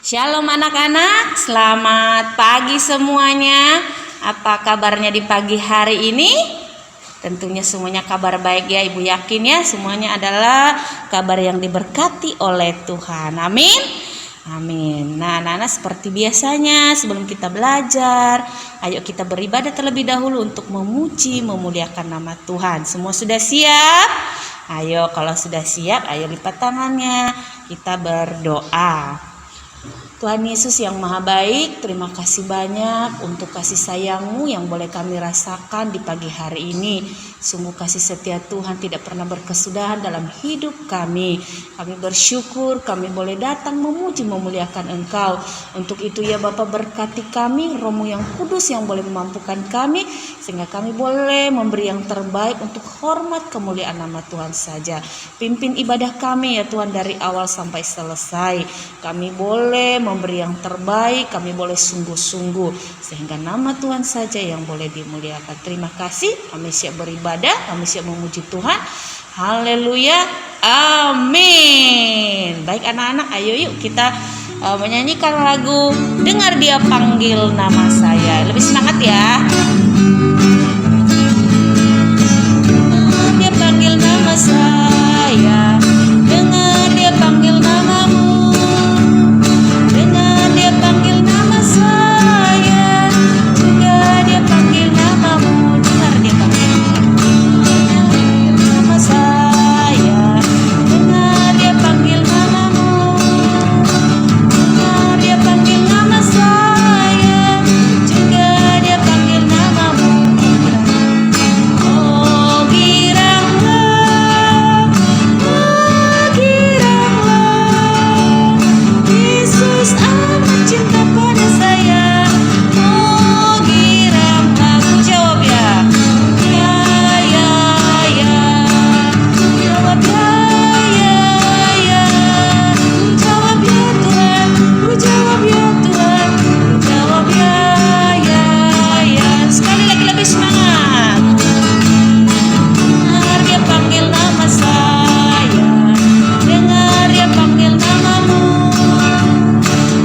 Shalom anak-anak, selamat pagi semuanya. Apa kabarnya di pagi hari ini? Tentunya semuanya kabar baik ya, Ibu yakin ya, semuanya adalah kabar yang diberkati oleh Tuhan. Amin. Amin. Nah, anak-anak seperti biasanya sebelum kita belajar, ayo kita beribadah terlebih dahulu untuk memuji, memuliakan nama Tuhan. Semua sudah siap? Ayo, kalau sudah siap, ayo lipat tangannya. Kita berdoa. Tuhan Yesus yang maha baik, terima kasih banyak untuk kasih sayang-Mu yang boleh kami rasakan di pagi hari ini. Sungguh kasih setia Tuhan tidak pernah berkesudahan dalam hidup kami. Kami bersyukur kami boleh datang memuji memuliakan Engkau. Untuk itu ya Bapa, berkati kami, Roh-Mu yang kudus yang boleh memampukan kami, sehingga kami boleh memberi yang terbaik untuk hormat kemuliaan nama Tuhan saja. Pimpin ibadah kami ya Tuhan dari awal sampai selesai. Kami boleh memberi yang terbaik, kami boleh sungguh-sungguh, sehingga nama Tuhan saja yang boleh dimuliakan. Terima kasih, kami siap beribadah, kami siap memuji Tuhan. Haleluya, amin. Baik anak-anak, ayo yuk kita menyanyikan lagu Dengar Dia Panggil Nama Saya. Lebih semangat ya. Dia panggil nama saya, dengar Dia panggil namamu. Dengar Dia panggil nama saya, juga Dia panggil namamu. Dengar Dia panggil nama saya, dengar Dia panggil namamu. Dengar Dia panggil nama saya, juga Dia panggil namamu. Oh giranglah, Yesus amat cinta pada saya. Oh giranglah, ku jawab ya, ya, jawab ya, ku jawab ya Tuhan, ku jawab ya Tuhan, ku jawab ya. Sekali lagi lebih semangat. Dengar Dia panggil nama saya, dengar Dia panggil namamu.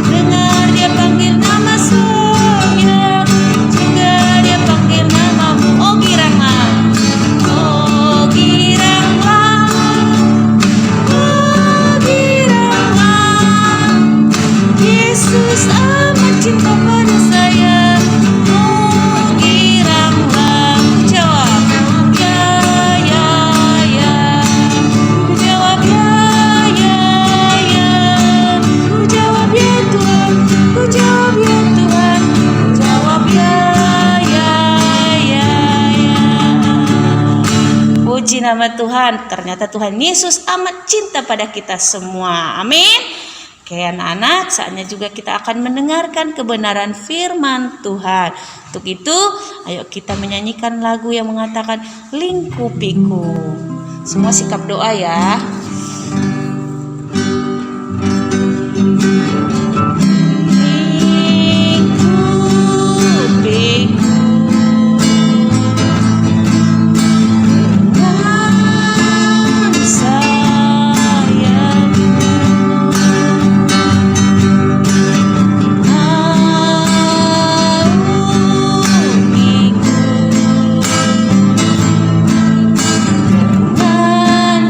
Dengar Dia panggil nama saya, juga Dia panggil namamu. Oh giranglah, oh giranglah, Yesus amat cinta pada saya. Oh giranglah, ku jawab ya, ku jawab ya, ku jawab ya Tuhan, ku jawab ya Tuhan, ku jawab ya. Puji nama Tuhan, ternyata Tuhan Yesus amat cinta pada kita semua. Amin. Oke anak-anak, saatnya juga kita akan mendengarkan kebenaran firman Tuhan. Untuk itu, ayo kita menyanyikan lagu yang mengatakan Lingkupiku. Semua sikap doa ya. Tuhan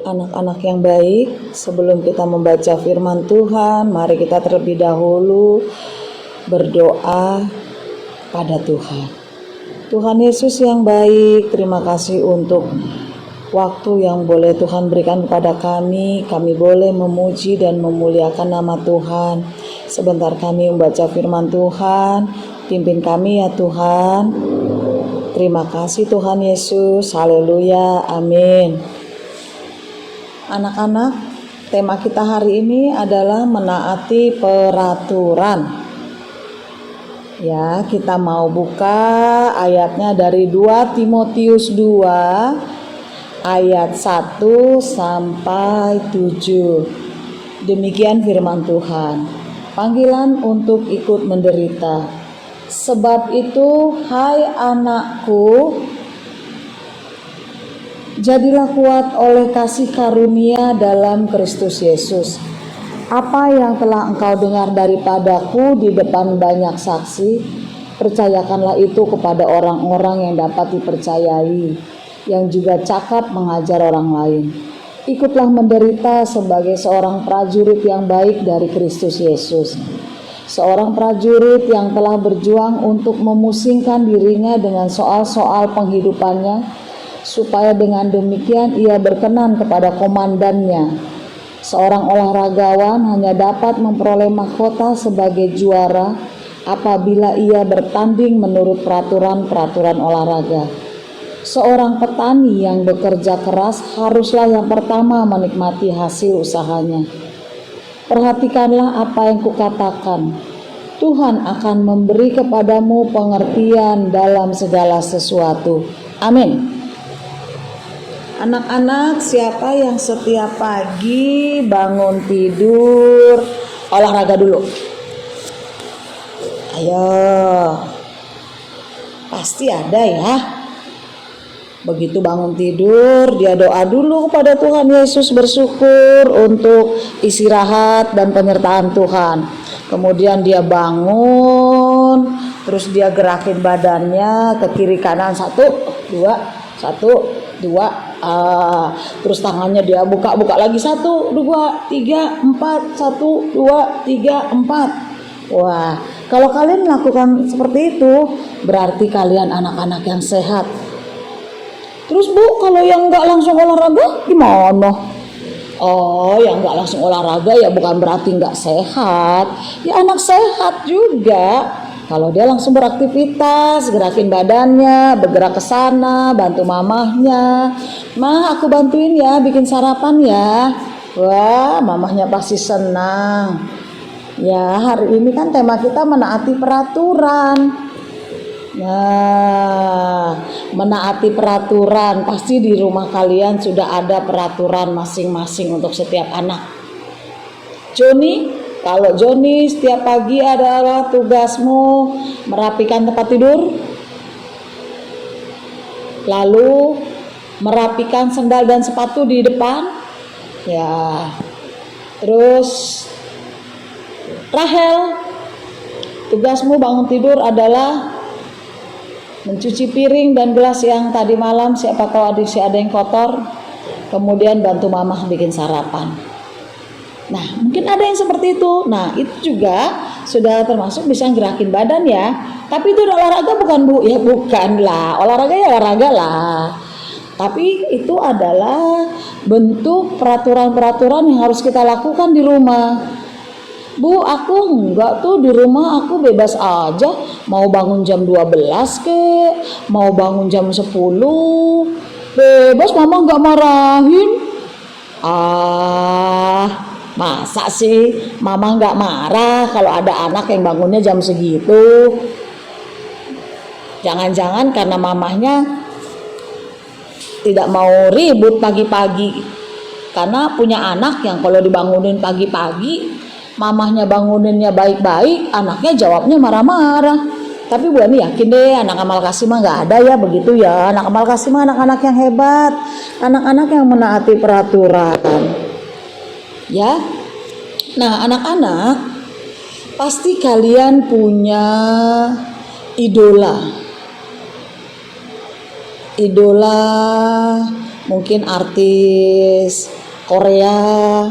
Anak-anak yang baik, sebelum kita membaca firman Tuhan, mari kita terlebih dahulu berdoa pada Tuhan. Tuhan Yesus yang baik, terima kasih untuk waktu yang boleh Tuhan berikan kepada kami. Kami boleh memuji dan memuliakan nama Tuhan. Sebentar kami membaca firman Tuhan, pimpin kami ya Tuhan. Terima kasih Tuhan Yesus, haleluya, amin. Anak-anak, tema kita hari ini adalah menaati peraturan. Ya, kita mau buka ayatnya dari 2 Timotius 2 ayat 1 sampai 7. Demikian firman Tuhan. Panggilan untuk ikut menderita. Sebab itu, hai anakku, jadilah kuat oleh kasih karunia dalam Kristus Yesus. Apa yang telah engkau dengar daripadaku di depan banyak saksi, percayakanlah itu kepada orang-orang yang dapat dipercayai, yang juga cakap mengajar orang lain. Ikutlah menderita sebagai seorang prajurit yang baik dari Kristus Yesus. Seorang prajurit yang telah berjuang untuk memusingkan dirinya dengan soal-soal penghidupannya, supaya dengan demikian ia berkenan kepada komandannya. Seorang olahragawan hanya dapat memperoleh mahkota sebagai juara apabila ia bertanding menurut peraturan-peraturan olahraga. Seorang petani yang bekerja keras haruslah yang pertama menikmati hasil usahanya. Perhatikanlah apa yang kukatakan. Tuhan akan memberi kepadamu pengertian dalam segala sesuatu. Amin. Anak-anak, siapa yang setiap pagi bangun tidur olahraga dulu? Ayo, pasti ada ya. Begitu bangun tidur, dia doa dulu kepada Tuhan Yesus, bersyukur untuk istirahat dan penyertaan Tuhan. Kemudian dia bangun, terus dia gerakin badannya ke kiri kanan, 1, 2, 1, 2. Terus tangannya dia buka lagi, 1, 2, 3, 4, 1, 2, 3, 4. Wah, kalau kalian melakukan seperti itu, berarti kalian anak-anak yang sehat. Terus Bu, kalau yang nggak langsung olahraga gimana? Oh, yang nggak langsung olahraga ya bukan berarti nggak sehat. Ya anak sehat juga. Kalau dia langsung beraktivitas, gerakin badannya, bergerak ke sana, bantu mamahnya. Mah, aku bantuin ya, bikin sarapan ya. Wah, mamahnya pasti senang. Ya, hari ini kan tema kita menaati peraturan. Nah, menaati peraturan. Pasti di rumah kalian sudah ada peraturan masing-masing untuk setiap anak. Joni, kalau Joni setiap pagi adalah tugasmu merapikan tempat tidur, lalu merapikan sendal dan sepatu di depan, ya. Terus Rahel, tugasmu bangun tidur adalah mencuci piring dan gelas yang tadi malam siapa tahu ada yang kotor, kemudian bantu mamah bikin sarapan. Nah, mungkin ada yang seperti itu. Nah, itu juga sudah termasuk bisa gerakin badan ya. Tapi itu olahraga bukan Bu? Ya bukan lah. Olahraga ya olahraga lah. Tapi itu adalah bentuk peraturan-peraturan yang harus kita lakukan di rumah. Bu, aku enggak tuh, di rumah aku bebas aja. Mau bangun jam 12 ke, mau bangun jam 10. Bebas, mama enggak marahin. Masa sih mama nggak marah kalau ada anak yang bangunnya jam segitu? Jangan-jangan karena mamahnya tidak mau ribut pagi-pagi, karena punya anak yang kalau dibangunin pagi-pagi, mamahnya banguninnya baik-baik, anaknya jawabnya marah-marah. Tapi Bu Ani yakin deh, anak amal kasih mah nggak ada ya begitu ya. Anak amal kasih mah anak-anak yang hebat, anak-anak yang menaati peraturan. Ya, nah anak-anak, pasti kalian punya idola mungkin artis Korea,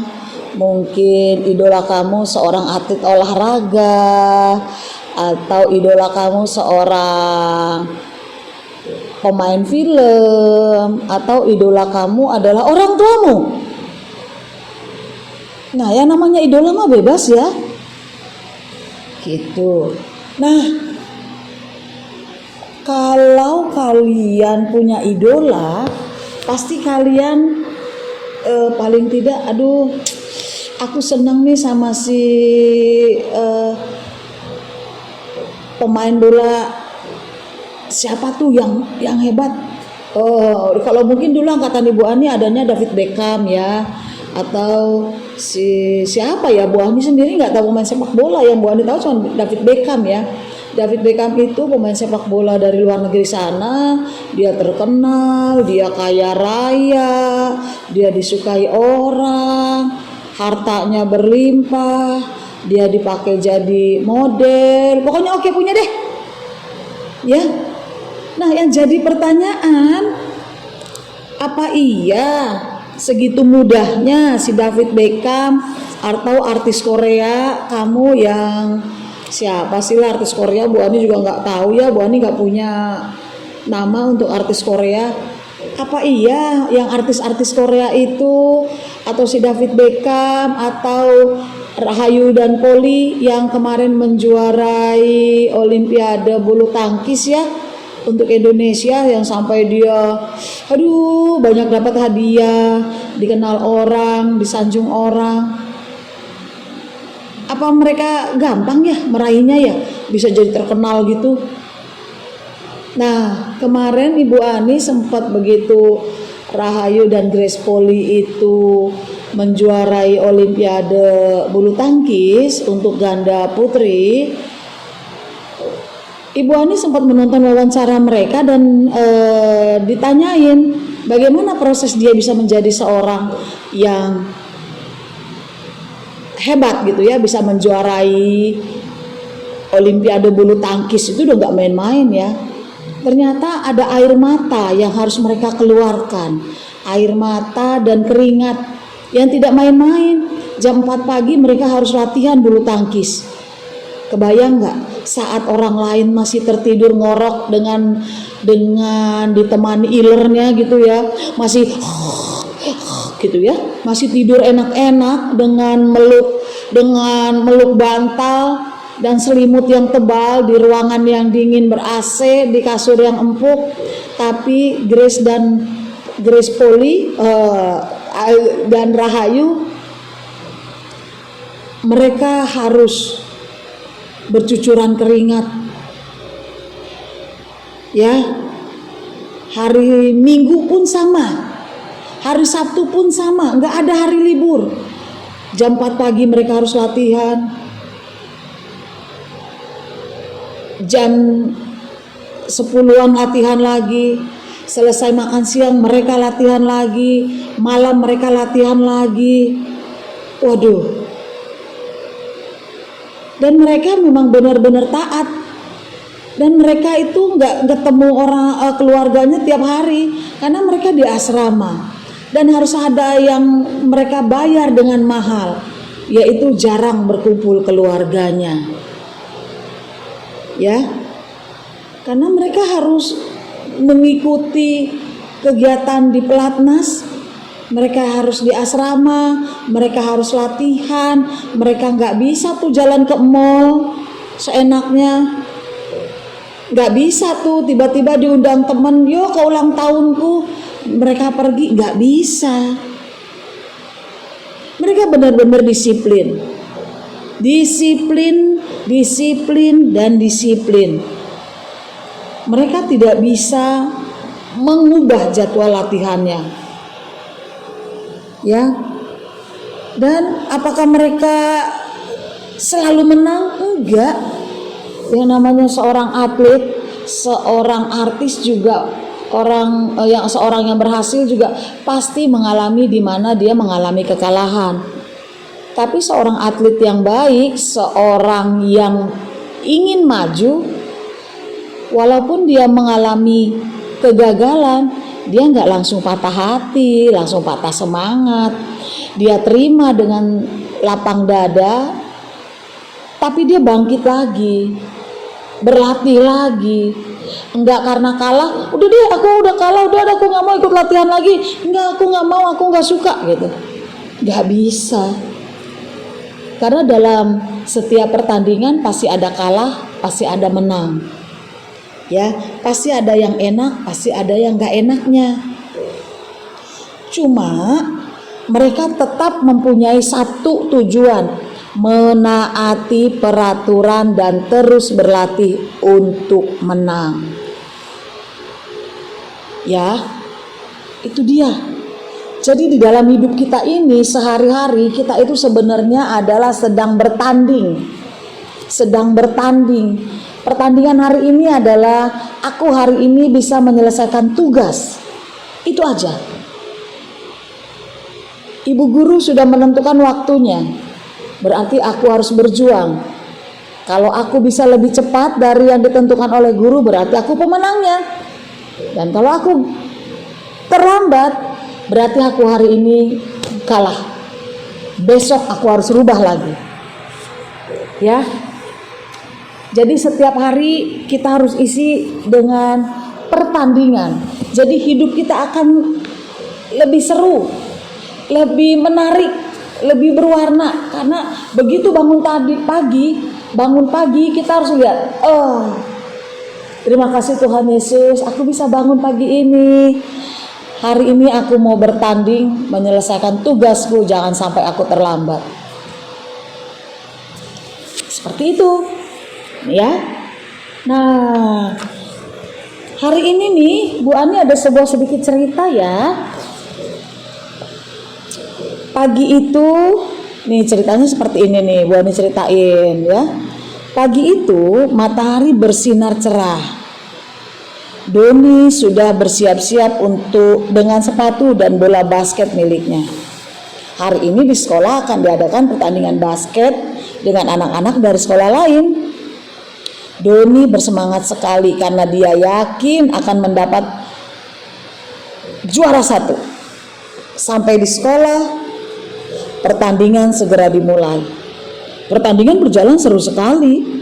mungkin idola kamu seorang atlet olahraga, atau idola kamu seorang pemain film, atau idola kamu adalah orang tuamu. Nah, yang namanya idola mah bebas ya. Gitu. Nah, kalau kalian punya idola, pasti kalian paling tidak, aduh, aku seneng nih sama si pemain bola siapa tuh yang hebat. Oh, kalau mungkin dulu angkatan Ibu Ani adanya David Beckham ya, atau siapa ya, Bu Ani sendiri nggak tahu pemain sepak bola. Yang Bu Ani tahu cuma David Beckham ya. David Beckham itu pemain sepak bola dari luar negeri sana, dia terkenal, dia kaya raya, dia disukai orang, hartanya berlimpah, dia dipakai jadi model, pokoknya oke punya deh. Ya. Nah, yang jadi pertanyaan, apa iya segitu mudahnya si David Beckham atau artis Korea kamu yang siapa sih lah artis Korea? Bu Ani juga nggak tahu ya, Bu Ani nggak punya nama untuk artis Korea. Apa iya yang artis-artis Korea itu, atau si David Beckham atau Rahayu dan Poli yang kemarin menjuarai Olimpiade bulu tangkis ya untuk Indonesia, yang sampai dia banyak dapat hadiah, dikenal orang, disanjung orang. Apa mereka gampang ya meraihnya ya, bisa jadi terkenal gitu. Nah, kemarin Ibu Ani sempat begitu Rahayu dan Grace Poli itu menjuarai Olimpiade bulu tangkis untuk ganda putri, Ibu Ani sempat menonton wawancara mereka dan ditanyain bagaimana proses dia bisa menjadi seorang yang hebat gitu ya, bisa menjuarai Olimpiade bulu tangkis itu udah gak main-main ya. Ternyata ada air mata yang harus mereka keluarkan, air mata dan keringat yang tidak main-main. Jam 4 pagi mereka harus latihan bulu tangkis. Kebayang gak saat orang lain masih tertidur ngorok dengan ditemani ilernya gitu ya, masih gitu ya, masih tidur enak-enak dengan meluk bantal dan selimut yang tebal di ruangan yang dingin ber-AC, di kasur yang empuk. Tapi Grace Poli dan Rahayu, mereka harus bercucuran keringat ya. Hari Minggu pun sama, hari Sabtu pun sama, nggak ada hari libur. Jam 4 pagi mereka harus latihan, jam 10-an latihan lagi, selesai makan siang mereka latihan lagi, malam mereka latihan lagi. Waduh. Dan mereka memang benar-benar taat, dan mereka itu nggak ketemu orang keluarganya tiap hari karena mereka di asrama, dan harus ada yang mereka bayar dengan mahal, yaitu jarang berkumpul keluarganya ya, karena mereka harus mengikuti kegiatan di pelatnas. Mereka harus di asrama, mereka harus latihan, mereka nggak bisa tuh jalan ke mall seenaknya, nggak bisa tuh tiba-tiba diundang temen, yo ke ulang tahunku, mereka pergi, nggak bisa. Mereka benar-benar disiplin, dan disiplin. Mereka tidak bisa mengubah jadwal latihannya. Ya, dan apakah mereka selalu menang? Enggak. Yang namanya seorang atlet, seorang artis juga, seorang yang berhasil juga pasti mengalami di mana dia mengalami kekalahan. Tapi seorang atlet yang baik, seorang yang ingin maju, walaupun dia mengalami kegagalan, dia nggak langsung patah hati, langsung patah semangat. Dia terima dengan lapang dada, tapi dia bangkit lagi, berlatih lagi. Enggak karena kalah, udah deh aku udah kalah, udah aku nggak mau ikut latihan lagi, enggak aku nggak mau, aku nggak suka gitu. Nggak bisa, karena dalam setiap pertandingan pasti ada kalah, pasti ada menang, ya pasti ada yang enak, pasti ada yang nggak enaknya. Cuma mereka tetap mempunyai satu tujuan, menaati peraturan dan terus berlatih untuk menang. Ya, itu dia. Jadi di dalam hidup kita ini sehari-hari kita itu sebenarnya adalah sedang bertanding. Sedang bertanding. Pertandingan hari ini adalah aku hari ini bisa menyelesaikan tugas. Itu aja. Ibu guru sudah menentukan waktunya. Berarti aku harus berjuang. Kalau aku bisa lebih cepat dari yang ditentukan oleh guru, berarti aku pemenangnya. Dan kalau aku terlambat, berarti aku hari ini kalah. Besok aku harus rubah lagi. Ya. Jadi setiap hari kita harus isi dengan pertandingan. Jadi hidup kita akan lebih seru, lebih menarik, lebih berwarna, karena begitu bangun pagi kita harus lihat, oh terima kasih Tuhan Yesus, aku bisa bangun pagi ini. Hari ini aku mau bertanding menyelesaikan tugasku, jangan sampai aku terlambat. Seperti itu, ya. Nah, hari ini nih Bu Ani ada sebuah sedikit cerita ya. Pagi itu, nih ceritanya seperti ini nih, Bu Ani ceritain ya. Pagi itu matahari bersinar cerah. Doni sudah bersiap-siap dengan sepatu dan bola basket miliknya. Hari ini di sekolah akan diadakan pertandingan basket dengan anak-anak dari sekolah lain. Doni bersemangat sekali karena dia yakin akan mendapat juara 1. Sampai di sekolah, pertandingan segera dimulai. Pertandingan berjalan seru sekali.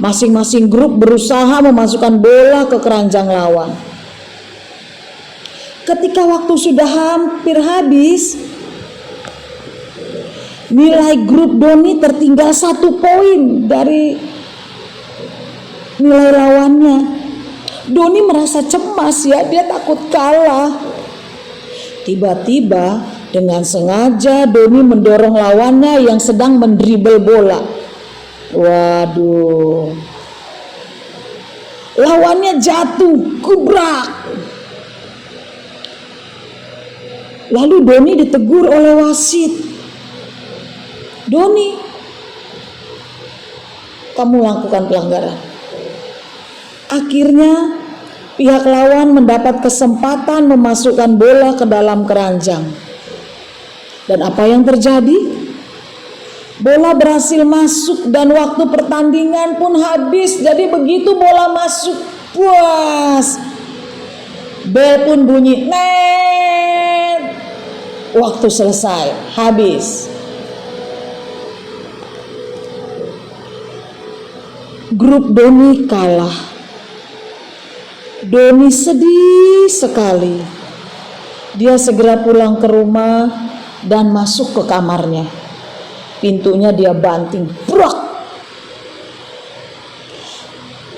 Masing-masing grup berusaha memasukkan bola ke keranjang lawan. Ketika waktu sudah hampir habis, nilai grup Doni tertinggal 1 poin dari nilai lawannya. Doni merasa cemas ya, dia takut kalah. Tiba-tiba dengan sengaja Doni mendorong lawannya yang sedang mendribel bola. Waduh. Lawannya jatuh, kubrak. Lalu Doni ditegur oleh wasit. Doni, kamu lakukan pelanggaran. Akhirnya pihak lawan mendapat kesempatan memasukkan bola ke dalam keranjang. Dan apa yang terjadi? Bola berhasil masuk dan waktu pertandingan pun habis. Jadi begitu bola masuk, puas, bel pun bunyi, net. Waktu selesai, habis. Grup Doni kalah. Doni sedih sekali. Dia segera pulang ke rumah dan masuk ke kamarnya. Pintunya dia banting, brak.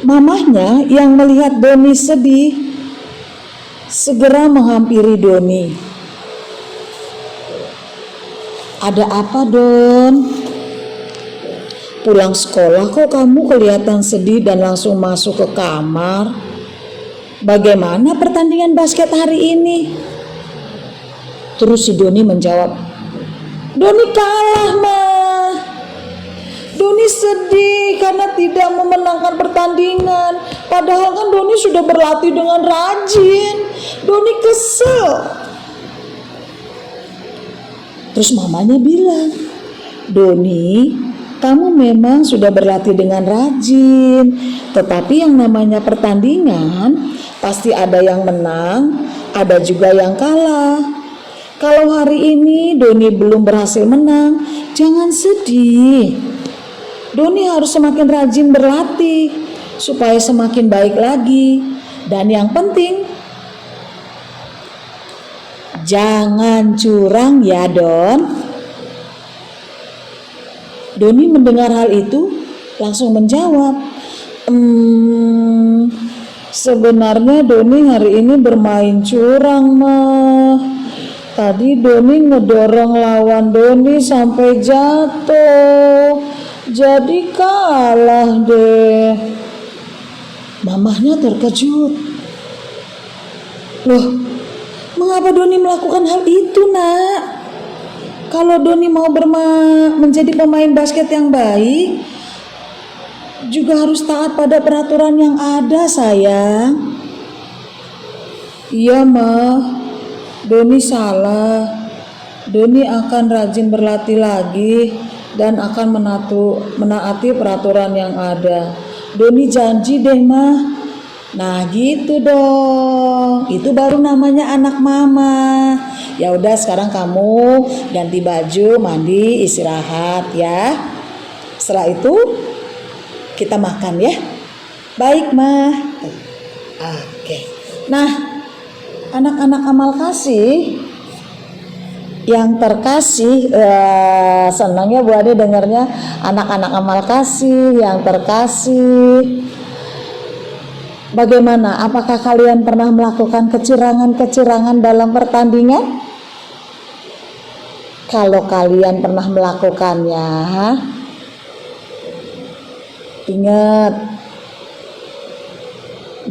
Mamahnya yang melihat Doni sedih segera menghampiri Doni. Ada apa, Don? Pulang sekolah kok kamu kelihatan sedih dan langsung masuk ke kamar? Bagaimana pertandingan basket hari ini? Terus si Doni menjawab, Doni kalah, mah. Doni sedih karena tidak memenangkan pertandingan. Padahal kan Doni sudah berlatih dengan rajin. Doni kesel. Terus mamanya bilang, Doni, kamu memang sudah berlatih dengan rajin. Tetapi yang namanya pertandingan, pasti ada yang menang, ada juga yang kalah. Kalau hari ini Doni belum berhasil menang, jangan sedih. Doni harus semakin rajin berlatih supaya semakin baik lagi. Dan yang penting, jangan curang ya Don. Doni mendengar hal itu langsung menjawab, sebenarnya Doni hari ini bermain curang mah. Tadi Doni ngedorong lawan Doni sampai jatuh, jadi kalah deh. Mamahnya terkejut. Loh, mengapa Doni melakukan hal itu, Nak? Kalau Doni mau menjadi pemain basket yang baik, juga harus taat pada peraturan yang ada, sayang. Iya, Mah. Doni salah. Doni akan rajin berlatih lagi dan akan menaati peraturan yang ada. Doni janji deh, Mah. Nah, gitu dong. Itu baru namanya anak mama. Ya udah, sekarang kamu ganti baju, mandi, istirahat ya. Setelah itu kita makan ya. Baik, Mah. Oke. Nah, anak-anak amal kasih yang terkasih, senangnya Bu Ade dengarnya anak-anak amal kasih yang terkasih. Bagaimana? Apakah kalian pernah melakukan kecurangan-kecurangan dalam pertandingan? Kalau kalian pernah melakukannya, ingat,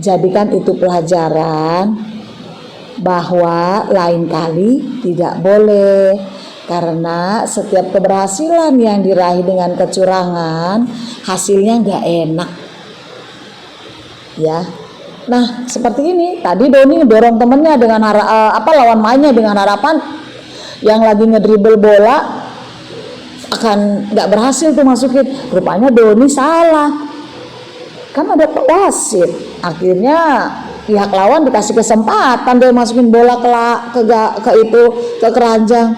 jadikan itu pelajaran bahwa lain kali tidak boleh, karena setiap keberhasilan yang diraih dengan kecurangan hasilnya nggak enak ya. Nah, seperti ini tadi Doni dorong temennya dengan lawan mainnya dengan harapan yang lagi ngedribble bola akan nggak berhasil tuh masukin. Rupanya Doni salah, kan ada wasit. Akhirnya pihak lawan dikasih kesempatan dia masukin bola ke keranjang.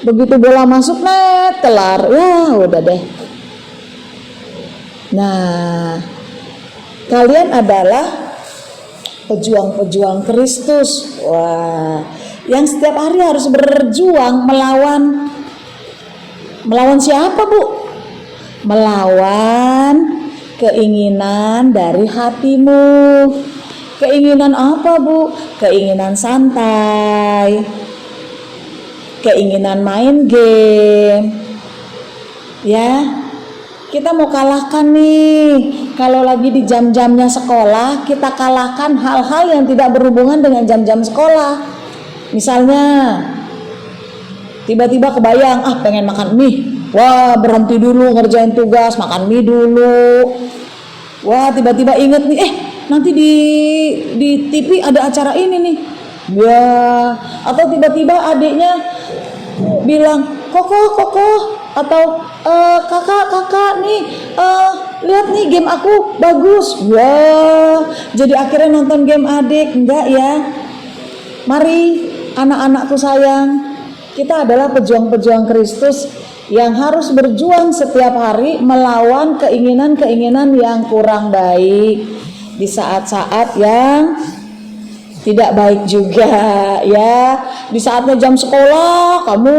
Begitu bola masuk, net, kelar. Ya udah deh. Nah, kalian adalah pejuang-pejuang Kristus. Wah, yang setiap hari harus berjuang melawan siapa, Bu? Melawan keinginan dari hatimu. Keinginan apa, Bu? Keinginan santai, keinginan main game. Ya, kita mau kalahkan nih. Kalau lagi di jam-jamnya sekolah, kita kalahkan hal-hal yang tidak berhubungan dengan jam-jam sekolah. Misalnya, tiba-tiba kebayang, pengen makan mie. Wah, berhenti dulu ngerjain tugas, makan mie dulu. Wah, tiba-tiba inget nih, nanti di TV ada acara ini nih. Ya, atau tiba-tiba adiknya bilang, Koko, atau kakak nih, lihat nih game aku bagus. Ya, jadi akhirnya nonton game adik. Enggak ya. Mari anak-anakku sayang, kita adalah pejuang-pejuang Kristus yang harus berjuang setiap hari melawan keinginan-keinginan yang kurang baik di saat-saat yang tidak baik juga ya. Di saatnya jam sekolah kamu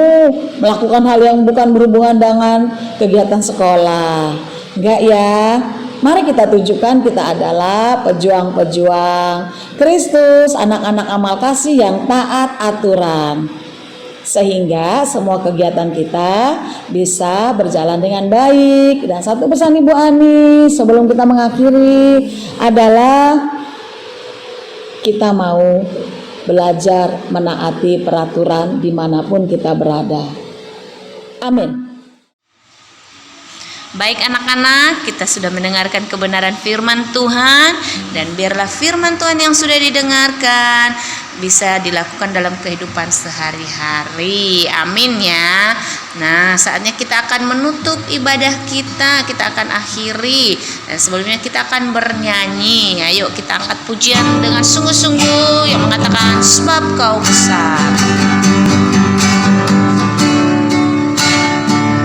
melakukan hal yang bukan berhubungan dengan kegiatan sekolah. Enggak ya. Mari kita tunjukkan kita adalah pejuang-pejuang Kristus, anak-anak amal kasih yang taat aturan, sehingga semua kegiatan kita bisa berjalan dengan baik. Dan satu pesan Ibu Ani sebelum kita mengakhiri adalah kita mau belajar menaati peraturan dimanapun kita berada. Amin. Baik anak-anak, kita sudah mendengarkan kebenaran firman Tuhan, dan biarlah firman Tuhan yang sudah didengarkan bisa dilakukan dalam kehidupan sehari-hari. Amin ya. Nah, saatnya kita akan menutup ibadah kita akan akhiri. Dan sebelumnya kita akan bernyanyi. Ayo kita angkat pujian dengan sungguh-sungguh yang mengatakan sebab Kau besar.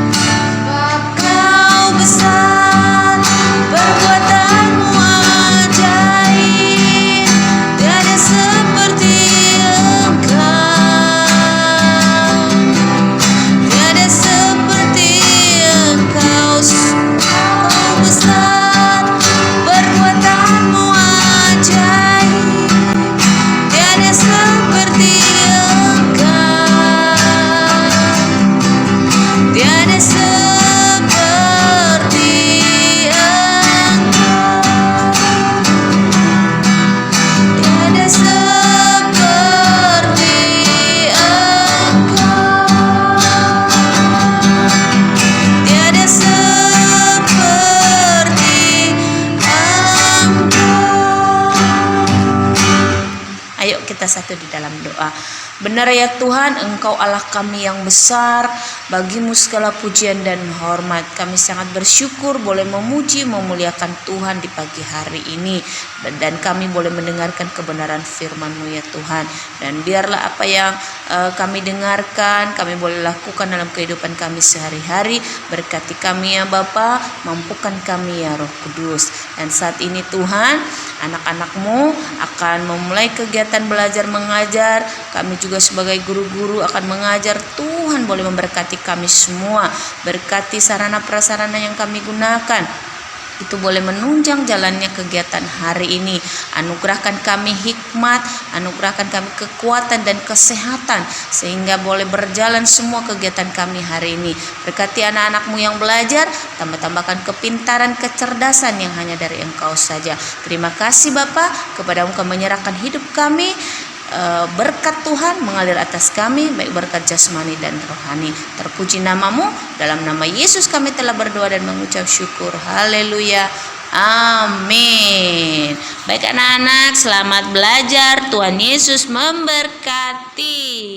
Sebab Kau besar, perbuatanmu ajaib, tiada seperti Engkau, tiada seperti Engkau. Kau besar, perbuatanmu ajaib, tiada seperti Engkau, tiada seperti Engkau, tiada seperti Engkau, tiada seperti Engkau. Ayo kita satu di dalam doa. Benar ya Tuhan, Engkau Allah kami yang besar, bagimu segala pujian dan hormat. Kami sangat bersyukur boleh memuji, memuliakan Tuhan di pagi hari ini. Dan kami boleh mendengarkan kebenaran firman-Mu ya Tuhan. Dan biarlah apa yang kami dengarkan, kami boleh lakukan dalam kehidupan kami sehari-hari. Berkati kami ya Bapa, mampukan kami ya Roh Kudus. Dan saat ini Tuhan, anak-anak-Mu akan memulai kegiatan belajar mengajar. Kami juga sebagai guru-guru akan mengajar. Tuhan boleh memberkati kami semua. Berkati sarana prasarana yang kami gunakan, itu boleh menunjang jalannya kegiatan hari ini. Anugerahkan kami hikmat, anugerahkan kami kekuatan dan kesehatan, sehingga boleh berjalan semua kegiatan kami hari ini. Berkati anak-anak-Mu yang belajar, tambahkan kepintaran, kecerdasan yang hanya dari Engkau saja. Terima kasih Bapa, kepadamu kami menyerahkan hidup kami. Berkat Tuhan mengalir atas kami, baik berkat jasmani dan rohani. Terpuji nama-Mu, dalam nama Yesus kami telah berdoa dan mengucap syukur. Haleluya, amin. Baik anak-anak, selamat belajar. Tuhan Yesus memberkati.